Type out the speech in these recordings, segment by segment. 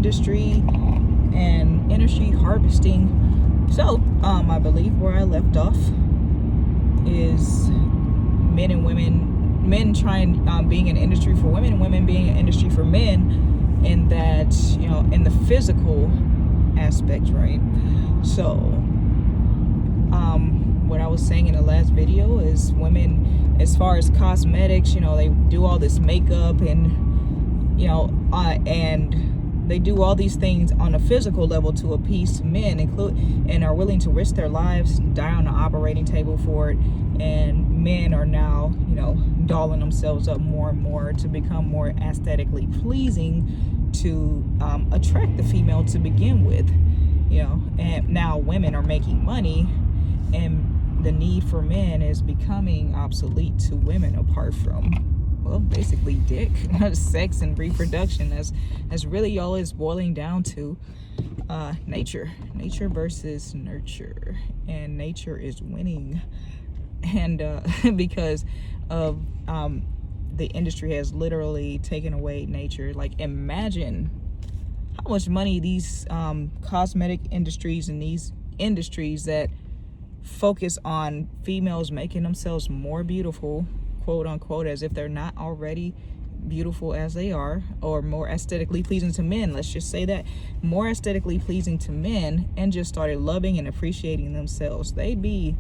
industry and energy harvesting. So I believe where I left off is men and women, men trying being an industry for women and women being an industry for men, in that, you know, in the physical aspect, right? So what I was saying in the last video is women, as far as cosmetics, you know, they do all this makeup and, you know, and they do all these things on a physical level to appease men, and are willing to risk their lives, die on the operating table for it. And men are now, you know, dolling themselves up more and more to become more aesthetically pleasing to attract the female to begin with, you know. And now women are making money, and the need for men is becoming obsolete to women, apart from, well, basically dick, sex and reproduction. As really all is boiling down to nature versus nurture, and nature is winning. And because of the industry has literally taken away nature. Like, imagine how much money these cosmetic industries and these industries that focus on females making themselves more beautiful, quote unquote, as if they're not already beautiful as they are, or more aesthetically pleasing to men, let's just say that, more aesthetically pleasing to men, and just started loving and appreciating themselves, they'd be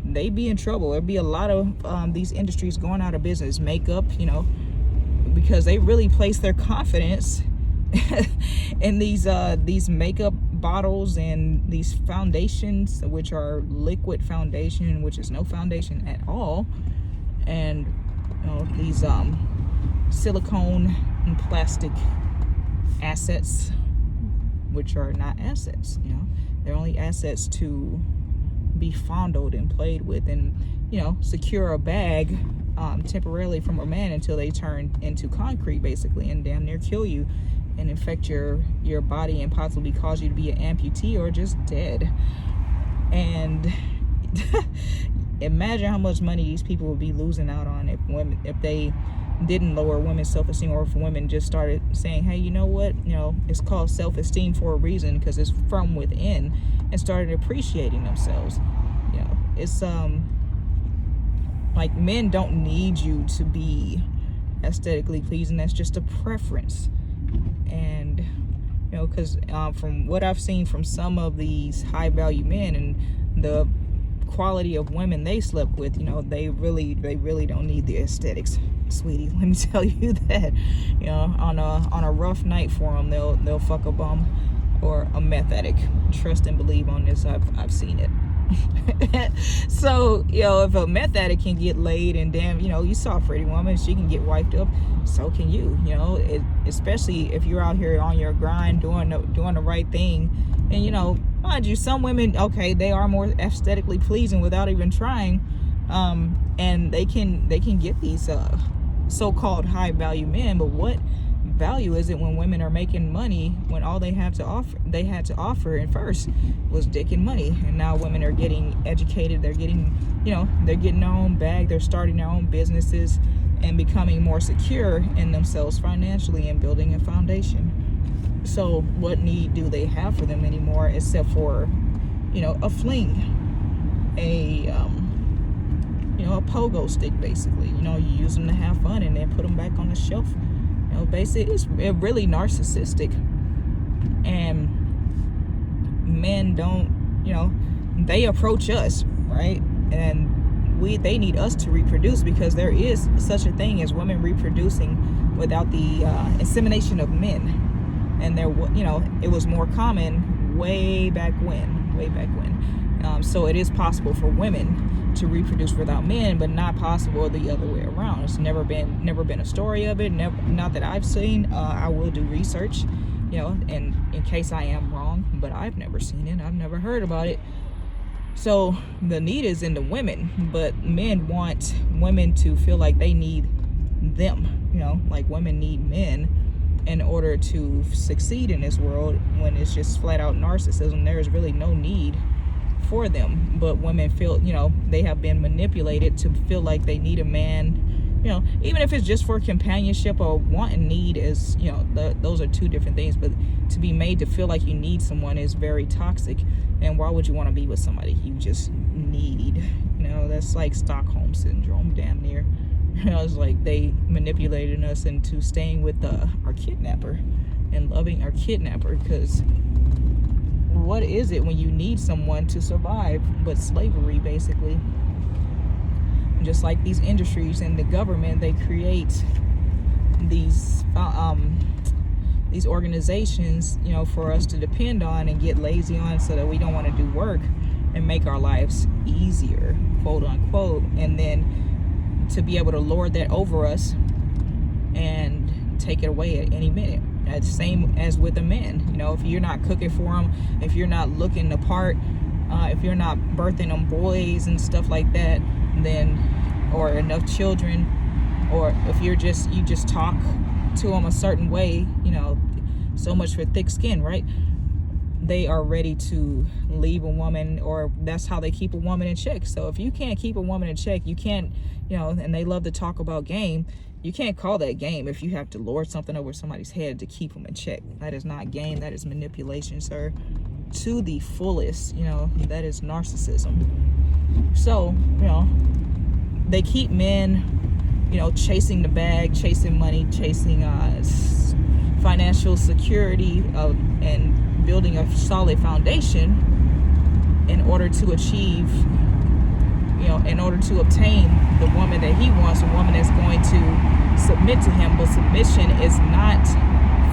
in trouble. There'd be a lot of these industries going out of business. Makeup, you know, because they really place their confidence in these makeup bottles and these foundations, which are liquid foundation, which is no foundation at all, and, you know, these silicone and plastic assets, which are not assets. You know, they're only assets to be fondled and played with, and, you know, secure a bag temporarily from a man until they turn into concrete, basically, and damn near kill you and infect your body and possibly cause you to be an amputee or just dead. And imagine how much money these people would be losing out on if they didn't lower women's self-esteem, or if women just started saying, hey, you know what, you know, it's called self-esteem for a reason, because it's from within, and started appreciating themselves. You know, it's like, men don't need you to be aesthetically pleasing. That's just a preference. And, you know, because from what I've seen from some of these high value men and the quality of women they slept with, you know, they really don't need the aesthetics, sweetie, let me tell you that. You know, on a rough night for them, they'll fuck a bum or a meth addict. Trust and believe on this. I've seen it. So, you know, if a meth addict can get laid, and damn, you know, you saw a pretty woman, she can get wiped up, so can you. You know, especially if you're out here on your grind doing the right thing. And, you know, mind you, some women, okay, they are more aesthetically pleasing without even trying, and they can get these so-called high value men. But what value is it when women are making money, when all they had to offer at first was dick and money? And now women are getting educated, they're getting, you know, they're getting their own bag, they're starting their own businesses and becoming more secure in themselves financially and building a foundation. So what need do they have for them anymore, except for, you know, a fling, you know, a pogo stick, basically. You know, you use them to have fun and then put them back on the shelf. You know, basically, it's really narcissistic. And men don't, you know, they approach us, right? And they need us to reproduce, because there is such a thing as women reproducing without the insemination of men. And there, you know, it was more common way back when. So it is possible for women to reproduce without men, but not possible the other way around. It's never been a story of it. Not that I've seen. I will do research, you know, and in case I am wrong, but I've never seen it. I've never heard about it. So the need is in the women, but men want women to feel like they need them. You know, like women need men in order to succeed in this world, when it's just flat out narcissism. There is really no need for them. But women feel, you know, they have been manipulated to feel like they need a man you know, even if it's just for companionship or want and need, is, you know, those are two different things. But to be made to feel like you need someone is very toxic. And why would you want to be with somebody you just need? You know, that's like Stockholm syndrome, damn near. You know, it's like they manipulated us into staying with our kidnapper and loving our kidnapper. Because what is it when you need someone to survive but slavery, basically? Just like these industries and the government, they create these organizations, you know, for us to depend on and get lazy on, so that we don't want to do work and make our lives easier, quote unquote, and then to be able to lord that over us and take it away at any minute. That's same as with a man. You know, if you're not cooking for them, if you're not looking the part, if you're not birthing them boys and stuff like that, then, or enough children, or if you just talk to them a certain way, you know, so much for thick skin, right? They are ready to leave a woman, or that's how they keep a woman in check. So if you can't keep a woman in check, you can't, you know, and they love to talk about game. You can't call that game if you have to lord something over somebody's head to keep them in check. That is not game. That is manipulation, sir, to the fullest. You know, that is narcissism. So, you know, they keep men, you know, chasing the bag, chasing money, chasing financial security, and building a solid foundation in order to achieve, you know, in order to obtain the woman that he wants, a woman that's going to submit to him. But submission is not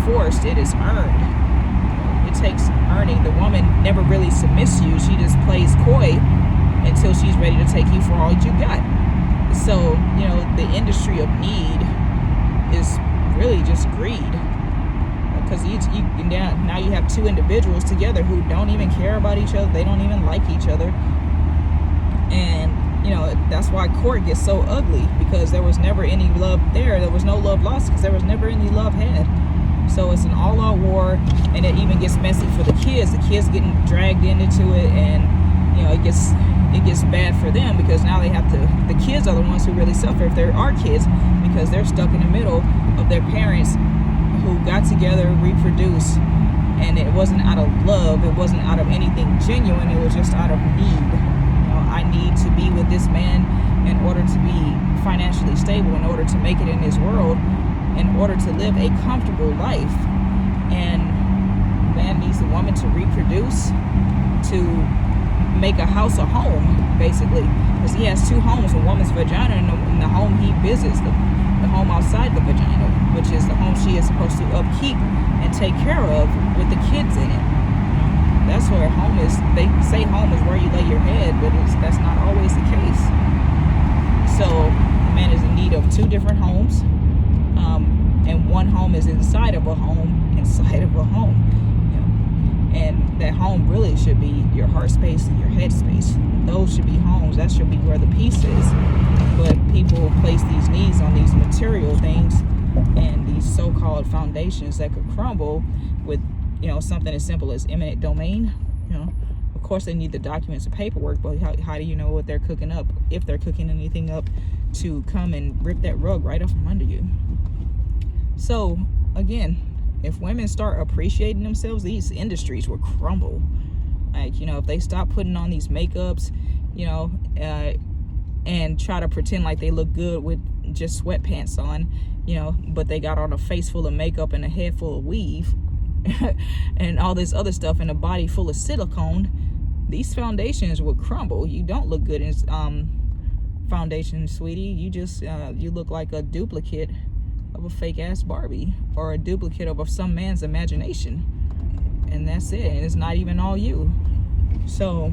forced, it is earned. It takes earning. The woman never really submits to you. She just plays coy until she's ready to take you for all you got. So, you know, the industry of need is really just greed. Because now you have two individuals together who don't even care about each other. They don't even like each other. And, you know, that's why court gets so ugly, because there was never any love there. There was no love lost because there was never any love had. So it's an all-out war, and it even gets messy for the kids. The kids getting dragged into it, and, you know, it gets bad for them, because now they have to, the kids are the ones who really suffer, if there are kids, because they're stuck in the middle of their parents who got together, reproduced, and it wasn't out of love, it wasn't out of anything genuine, it was just out of need. You know, I need to be with this man in order to be financially stable, in order to make it in this world, in order to live a comfortable life. And man needs a woman to reproduce, to make a house a home, basically, because he has two homes: a woman's vagina and the home he visits, the home outside the vagina, which is the home she is supposed to upkeep and take care of with the kids in it. That's where home is. They say home is where you lay your head, but that's not always the case. So a man is in need of two different homes, and one home is inside of a home, and that home really should be your heart space and your head space. Those should be homes. That should be where the peace is. But people place these needs on these material things and these so-called foundations that could crumble with, you know, something as simple as eminent domain. You know, of course they need the documents and paperwork, but how do you know what they're cooking up, if they're cooking anything up to come and rip that rug right off from under you? So again, if women start appreciating themselves, these industries will crumble. Like, you know, if they stop putting on these makeups, you know, and try to pretend like they look good with just sweatpants on, you know, but they got on a face full of makeup and a head full of weave and all this other stuff, and a body full of silicone, these foundations will crumble. You don't look good in foundation, sweetie. You just you look like a duplicate of a fake ass Barbie, or a duplicate of some man's imagination, and that's it. And it's not even all you. So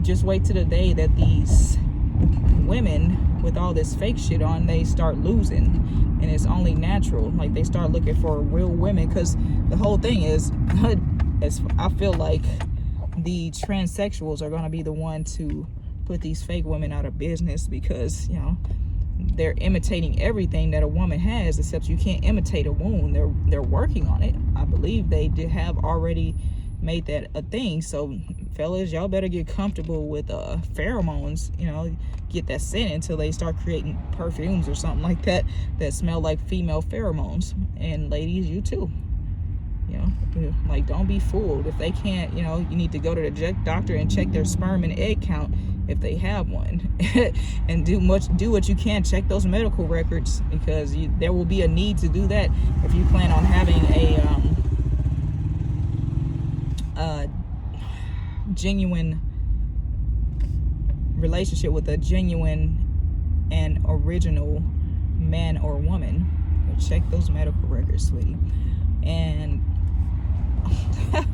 just wait till the day that these women with all this fake shit on, they start losing, and it's only natural. Like, they start looking for real women, because the whole thing is I feel like the transsexuals are going to be the one to put these fake women out of business, because, you know, they're imitating everything that a woman has, except you can't imitate a wound. They're working on it. I believe they have already made that a thing. So fellas, y'all better get comfortable with pheromones, you know, get that scent until they start creating perfumes or something like that that smell like female pheromones. And ladies, you too, you know, like, don't be fooled. If they can't, you know, you need to go to the doctor and check their sperm and egg count if they have one. And do what you can, check those medical records, because there will be a need to do that if you plan on having a genuine relationship with a genuine and original man or woman. Check those medical records, sweetie. And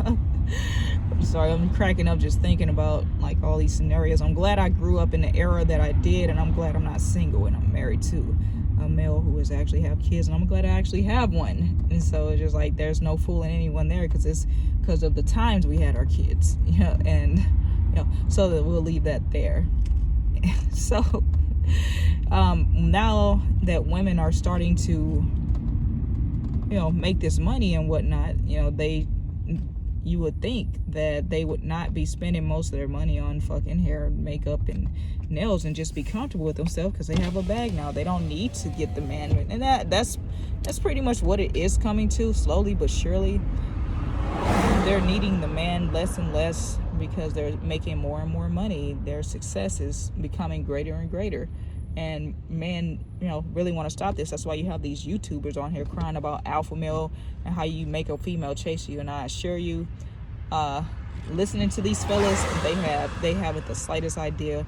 I'm sorry, I'm cracking up just thinking about like all these scenarios. I'm glad I grew up in the era that I did, and I'm glad I'm not single and I'm married to a male who is actually have kids, and I'm glad I actually have one. And so it's just like there's no fooling anyone there, because it's because of the times we had our kids, you know. And you know, so that we'll leave that there. So now that women are starting to, you know, make this money and whatnot, you know, you would think that they would not be spending most of their money on fucking hair, makeup, and nails, and just be comfortable with themselves because they have a bag now. They don't need to get the man. And that's pretty much what it is coming to, slowly but surely. They're needing the man less and less because they're making more and more money. Their success is becoming greater and greater. And men, you know, really want to stop this. That's why you have these YouTubers on here crying about alpha male and how you make a female chase you. And I assure you, listening to these fellas, they haven't the slightest idea.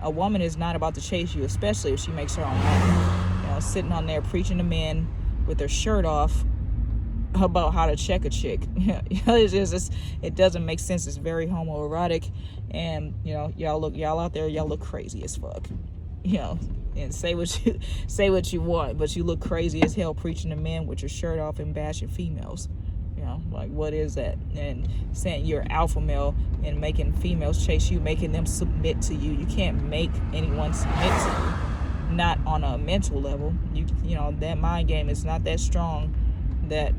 A woman is not about to chase you, especially if she makes her own money. You know, sitting on there preaching to men with their shirt off about how to check a chick. It doesn't make sense. It's very homoerotic, and you know, y'all out there, y'all look crazy as fuck. You know, and say what you want, but you look crazy as hell preaching to men with your shirt off and bashing females. You know, like, what is that? And saying you're alpha male and making females chase you, making them submit to you. You can't make anyone submit to you, not on a mental level. You know, that mind game is not that strong that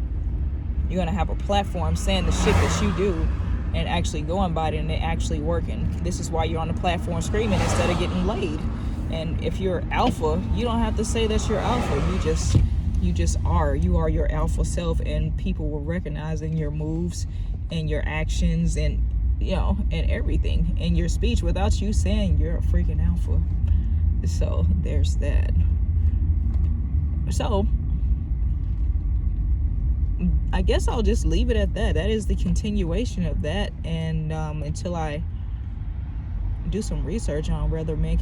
you're gonna have a platform saying the shit that you do and actually going by it and it actually working. This is why you're on the platform screaming instead of getting laid. And if you're alpha, you don't have to say that you're alpha. You just are. You are your alpha self, and people will recognize in your moves and your actions and, you know, and everything in your speech without you saying you're a freaking alpha. So there's that. So I guess I'll just leave it at that. That is the continuation of that. And until I do some research on whether men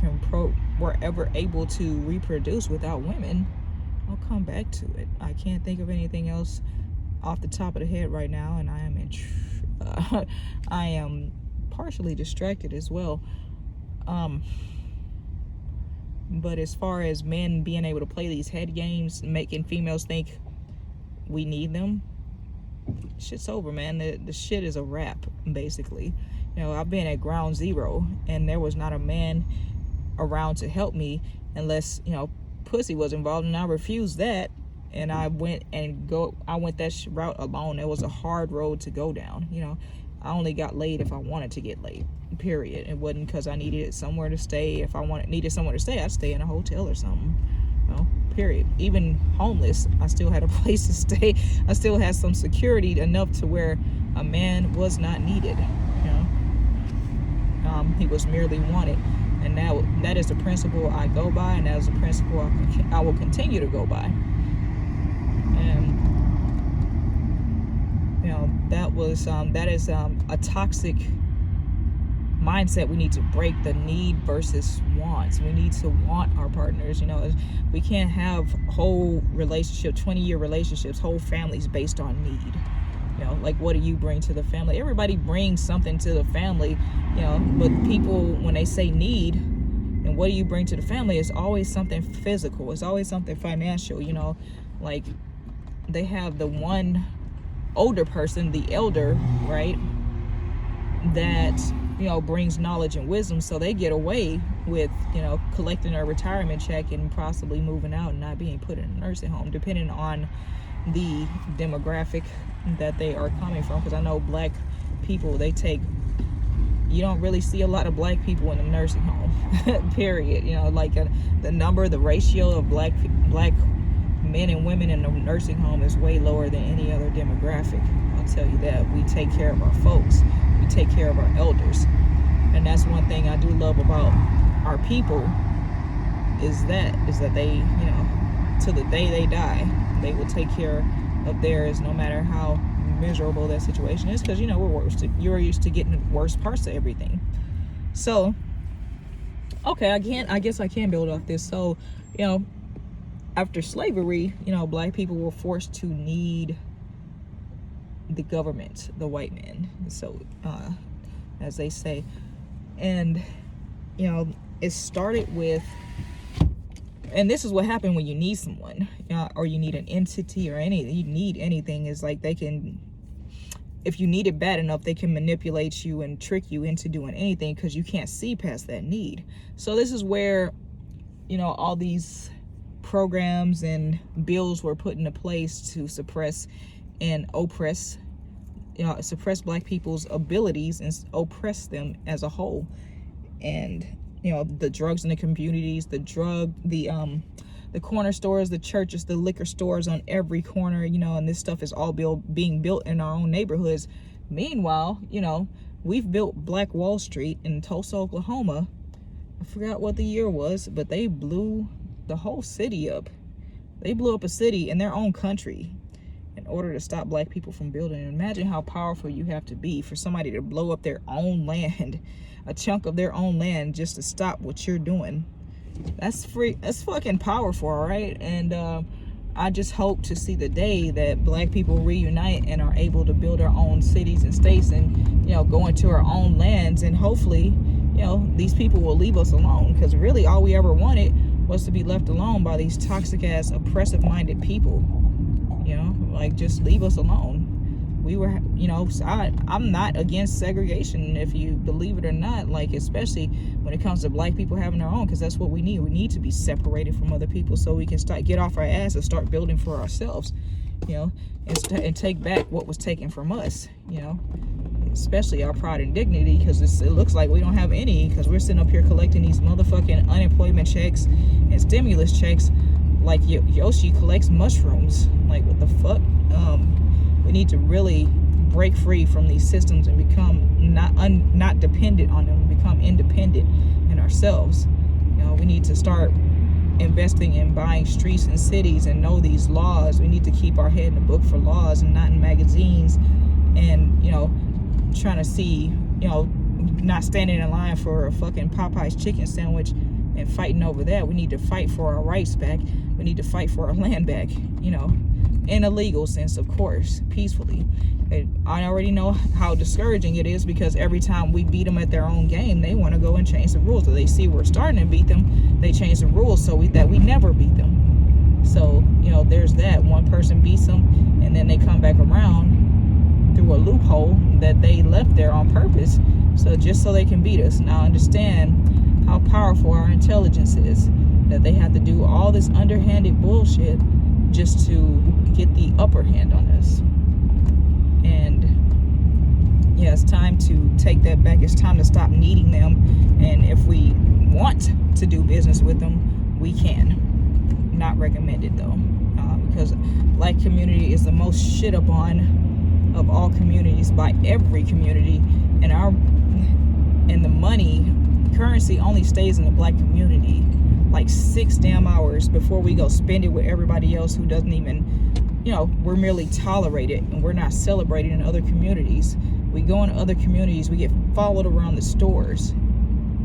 were ever able to reproduce without women, I'll come back to it. I can't think of anything else off the top of the head right now, and I am partially distracted as well. But as far as men being able to play these head games, making females think we need them, shit's over, man. The shit is a wrap, basically. You know, I've been at ground zero, and there was not a man around to help me unless, you know, pussy was involved, and I refused that. And I went that route alone. It was a hard road to go down. You know, I only got laid if I wanted to get laid, period. It wasn't because I needed somewhere to stay. If I needed somewhere to stay, I'd stay in a hotel or something, you know, period. Even homeless, I still had a place to stay. I still had some security enough to where a man was not needed, you know. He was merely wanted. And that is the principle I go by, and that is the principle I will continue to go by. And you know, that is a toxic mindset we need to break. The need versus wants. We need to want our partners. You know, we can't have whole relationship, 20-year relationships, whole families based on need. You know, like, what do you bring to the family? Everybody brings something to the family, you know, but people, when they say need and what do you bring to the family, it's always something physical. It's always something financial, you know. Like, they have the one older person, the elder, right, that, you know, brings knowledge and wisdom, so they get away with, you know, collecting a retirement check and possibly moving out and not being put in a nursing home, depending on the demographic that they are coming from. Because I know black people. You don't really see a lot of black people in a nursing home, period. You know, like the ratio of black men and women in a nursing home is way lower than any other demographic. I'll tell you that. We take care of our folks. We take care of our elders. And that's one thing I do love about our people is that they, you know, till the day they die, they will take care of theirs no matter how miserable that situation is, because, you know, you're used to getting the worst parts of everything. So, okay, I guess I can build off this. So, you know, after slavery, you know, black people were forced to need the government, the white man. So, as they say, and, you know, it started with, and this is what happened when you need someone, or you need an entity or you need anything, is like they can, if you need it bad enough, they can manipulate you and trick you into doing anything because you can't see past that need. So this is where, you know, all these programs and bills were put into place to suppress and oppress, you know, suppress black people's abilities and oppress them as a whole. And, you know, the drugs in the communities, the corner stores, the churches, the liquor stores on every corner, you know, and this stuff is all being built in our own neighborhoods. Meanwhile, you know, we've built Black Wall Street in Tulsa, Oklahoma. I forgot what the year was, but they blew the whole city up. They blew up a city in their own country in order to stop black people from building. And imagine how powerful you have to be for somebody to blow up their own land, a chunk of their own land, just to stop what you're doing. That's fucking powerful, all right? And I just hope to see the day that black people reunite and are able to build our own cities and states and, you know, go into our own lands. And hopefully, you know, these people will leave us alone, because really all we ever wanted was to be left alone by these toxic ass oppressive minded people. You know, like, just leave us alone. We were, you know, I'm not against segregation, if you believe it or not, like, especially when it comes to black people having their own, because that's what we need. We need to be separated from other people so we can get off our ass and start building for ourselves, you know, and take back what was taken from us, you know, especially our pride and dignity, because it looks like we don't have any, because we're sitting up here collecting these motherfucking unemployment checks and stimulus checks like Yoshi collects mushrooms. Like, what the fuck? We need to really break free from these systems and become not dependent on them, become independent in ourselves. You know, we need to start investing in buying streets and cities and know these laws. We need to keep our head in the book for laws and not in magazines, and, you know, trying to see, you know, not standing in line for a fucking Popeye's chicken sandwich and fighting over that. We need to fight for our rights back. We need to fight for our land back, you know, in a legal sense, of course, peacefully. I already know how discouraging it is, because every time we beat them at their own game, they want to go and change the rules. If they see we're starting to beat them, they change the rules so that we never beat them. So, you know, there's that. One person beats them, and then they come back around through a loophole that they left there on purpose, so just so they can beat us. Now, understand how powerful our intelligence is, that they have to do all this underhanded bullshit just to get the upper hand on us. And yeah, it's time to take that back. It's time to stop needing them. And if we want to do business with them, we can. Not recommended though, because black community is the most shit upon of all communities by every community, and the money currency only stays in the black community like 6 damn hours before we go spend it with everybody else who doesn't even, you know, we're merely tolerated and we're not celebrated in other communities. We go into other communities, we get followed around the stores,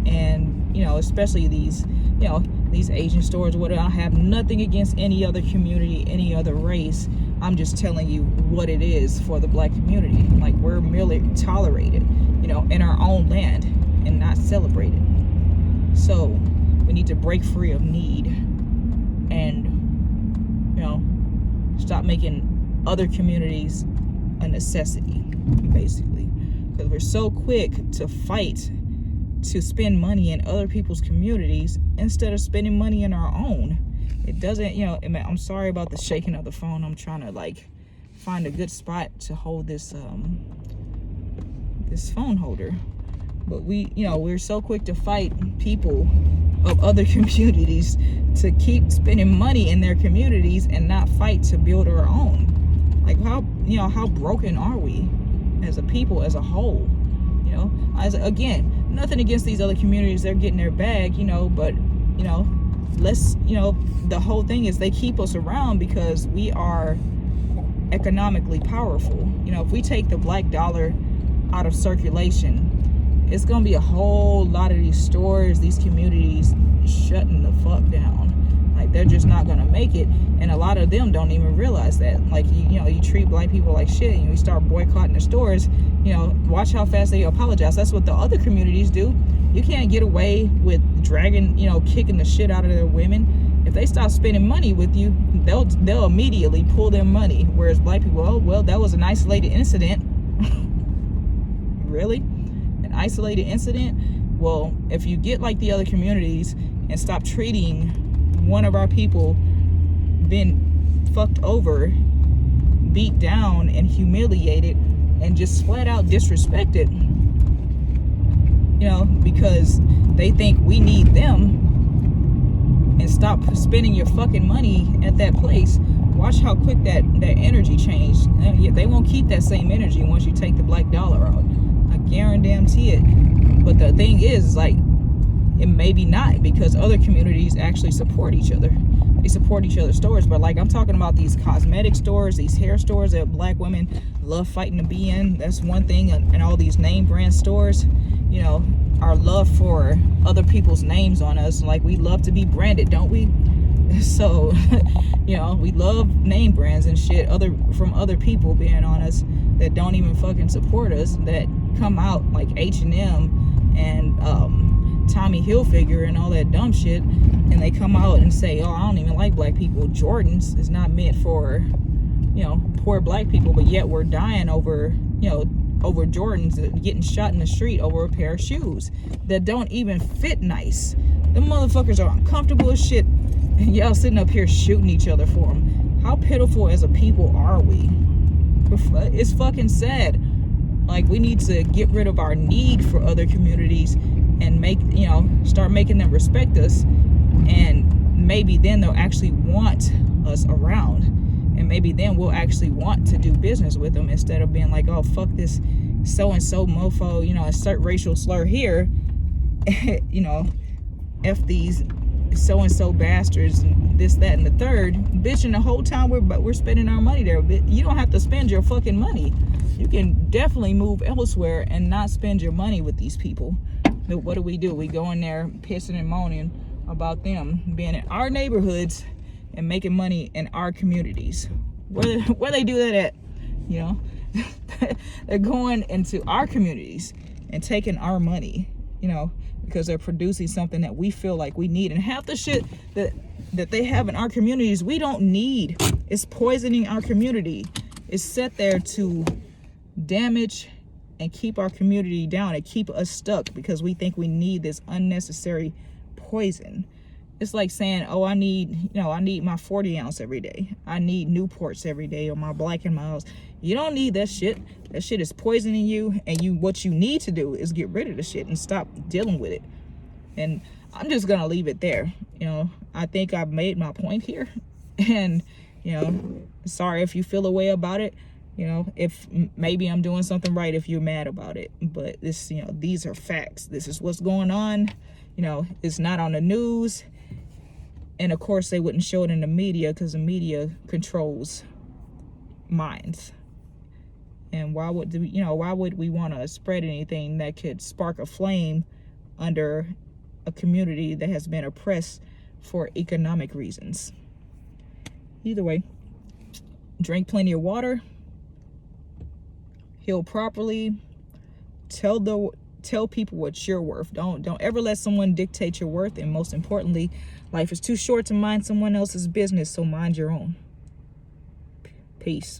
and, you know, especially these, you know, these Asian stores, whatever. I have nothing against any other community, any other race. I'm just telling you what it is for the black community. Like, we're merely tolerated, you know, in our own land and not celebrated. So we need to break free of need and, you know, stop making other communities a necessity, basically, because we're so quick to fight to spend money in other people's communities instead of spending money in our own. It doesn't, you know, I'm sorry about the shaking of the phone. I'm trying to, like, find a good spot to hold this this phone holder. But we're so quick to fight people of other communities to keep spending money in their communities and not fight to build our own. Like how broken are we as a people, as a whole? Again, nothing against these other communities, they're getting their bag, but the whole thing is they keep us around because we are economically powerful. If we take the black dollar out of circulation, it's gonna be a whole lot of these stores, these communities shutting the fuck down. Like, they're just not gonna make it, and a lot of them don't even realize that. Like, you treat black people like shit, and you start boycotting the stores. Watch how fast they apologize. That's what the other communities do. You can't get away with dragging, kicking the shit out of their women. If they stop spending money with you, they'll immediately pull their money. Whereas black people, oh well, that was an isolated incident. Really? An isolated incident? Well, if you get like the other communities and stop treating one of our people being fucked over, beat down, and humiliated, and just flat out disrespected, because they think we need them, and stop spending your fucking money at that place. Watch how quick that energy changed. They won't keep that same energy once you take the black dollar out. I guarantee it. But the thing is, like, it may be not, because other communities actually support each other. They support each other's stores. But like, I'm talking about these cosmetic stores, these hair stores that black women love fighting to be in. That's one thing. And all these name brand stores, our love for other people's names on us. Like, we love to be branded, don't we? So, we love name brands and shit from other people being on us that don't even fucking support us, that come out like H&M and Tommy Hilfiger and all that dumb shit, and they come out and say, oh, I don't even like black people. Jordans is not meant for poor black people, but yet we're dying over Jordans, getting shot in the street over a pair of shoes that don't even fit nice. Them motherfuckers are uncomfortable as shit, and y'all sitting up here shooting each other for them. How pitiful as a people are we? It's fucking sad. Like, we need to get rid of our need for other communities and start making them respect us, and maybe then they'll actually want us around, and maybe then we'll actually want to do business with them, instead of being like, oh, fuck this so-and-so mofo, insert racial slur here, F these so-and-so bastards, and this, that, and the third. Bitch, and the whole time we're spending our money there. But you don't have to spend your fucking money. You can definitely move elsewhere and not spend your money with these people. But what do? We go in there pissing and moaning about them being in our neighborhoods and making money in our communities. Where they do that at? They're going into our communities and taking our money, because they're producing something that we feel like we need. And half the shit that they have in our communities, we don't need. It's poisoning our community. It's set there to damage and keep our community down and keep us stuck, because we think we need this unnecessary poison. It's like saying, oh, I need my 40 ounce every day. I need Newports every day, or my Black and Miles. You don't need that shit. That shit is poisoning you, and what you need to do is get rid of the shit and stop dealing with it. And I'm just gonna leave it there. I think I've made my point here, and sorry if you feel a way about it. If maybe I'm doing something right, if you're mad about it, but this, these are facts. This is what's going on. It's not on the news, and of course they wouldn't show it in the media, because the media controls minds. And why would we want to spread anything that could spark a flame under a community that has been oppressed for economic reasons? Either way, drink plenty of water, heal properly, tell people what you're worth. Don't ever let someone dictate your worth. And most importantly, life is too short to mind someone else's business, so mind your own. Peace.